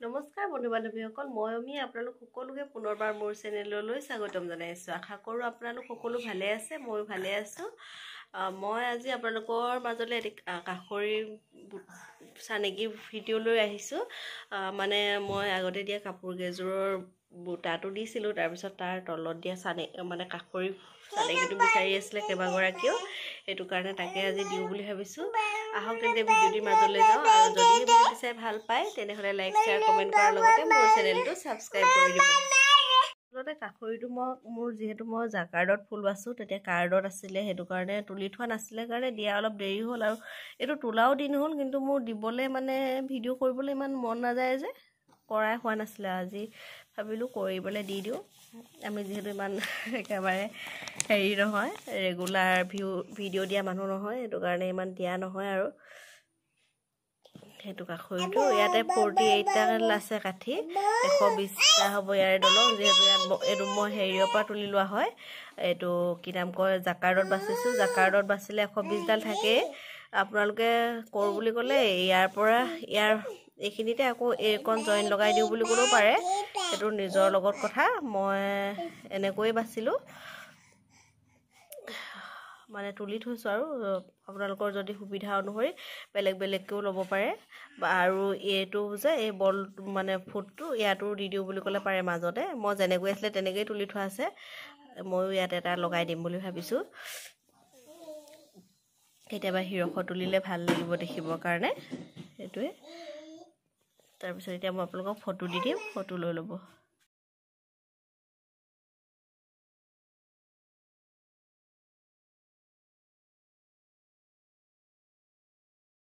নমস্কাৰ বন্ধু বান্ধৱীসকল, মই অমি আপোনালোক সকলোকে পুনৰবাৰ মোৰ চেনেললৈ স্বাগতম জনাইছোঁ। আশা কৰোঁ আপোনালোক সকলো ভালে আছে, ময়ো ভালে আছোঁ। মই আজি আপোনালোকৰ মাজলৈ এটি কাষৰী চানেকি ভিডিঅ' লৈ আহিছোঁ। মানে মই আগতে দিয়া কাপোৰ কেইযোৰৰ বুটাটো দিছিলোঁ, তাৰপিছত তাৰ তলত দিয়া মানে কাষৰী চানেকিটো বিচাৰি আছিলে কেইবাগৰাকীও, সেইটো কাৰণে তাকে আজি দিওঁ বুলি ভাবিছোঁ। আহক তেন্তে ভিডিঅ'টিৰ মাজলৈ যাওঁ, আৰু যদি ভিডিঅ'টি চাই ভাল পায় তেনেহ'লে লাইক শ্বেয়াৰ কমেণ্ট কৰাৰ লগতে মোৰ চেনেলটো ছাবস্ক্ৰাইব কৰি দিব। আচলতে কাষৰীটো মোৰ যিহেতু মই জাকাৰ্ডত ফুল বাছোঁ, তেতিয়া কাৰ্ডত আছিলে, সেইটো কাৰণে তুলি থোৱা নাছিলে কাৰণে দিয়া অলপ দেৰি হ'ল। আৰু এইটো তোলাও দিন হ'ল, কিন্তু মোৰ দিবলৈ মানে ভিডিঅ' কৰিবলৈ ইমান মন নাযায় যে, কৰাই হোৱা নাছিলে। আজি ভাবিলোঁ কৰিবলৈ দি দিওঁ। আমি যিহেতু ইমান একেবাৰে হেৰি নহয়, ৰেগুলাৰ ভিডিঅ' দিয়া মানুহ নহয়, সেইটো কাৰণে ইমান দিয়া নহয়। আৰু সেইটো কাষৰীটো ইয়াতে 48টা আছে কাঠি, 120টা হ'ব ইয়াৰে দলং। যিহেতু এইটো মই হেৰিয়ৰ পৰা তুলি লোৱা হয়, এইটো কি নাম কয়, জাকাৰ্ডত বাচিছোঁ। জাকাৰ্ডত বাচিলে 120ডাল থাকেই। আপোনালোকে কৰোঁ বুলি ক'লে ইয়াৰ এইখিনিতে আকৌ এইকণ জইন লগাই দিওঁ বুলি ক'লেও পাৰে, সেইটো নিজৰ লগত কথা। মই এনেকৈয়ে বাচিলোঁ, মানে তুলি থৈছোঁ। আৰু আপোনালোকৰ যদি সুবিধা অনুসৰি বেলেগ বেলেগকৈও ল'ব পাৰে। আৰু এইটো যে এই বল মানে ফুটটো ইয়াতো দি দিওঁ বুলি ক'লে পাৰে মাজতে। মই যেনেকৈ আছিলে তেনেকৈয়ে তুলি থোৱা আছে, ময়ো ইয়াত এটা লগাই দিম বুলি ভাবিছোঁ। কেতিয়াবা শিৰখ তুলিলে ভাল লাগিব দেখিবৰ কাৰণে, সেইটোৱে। তাৰপিছত এতিয়া মই আপোনালোকক ফটো দি দিম, ফটো লৈ ল'ব।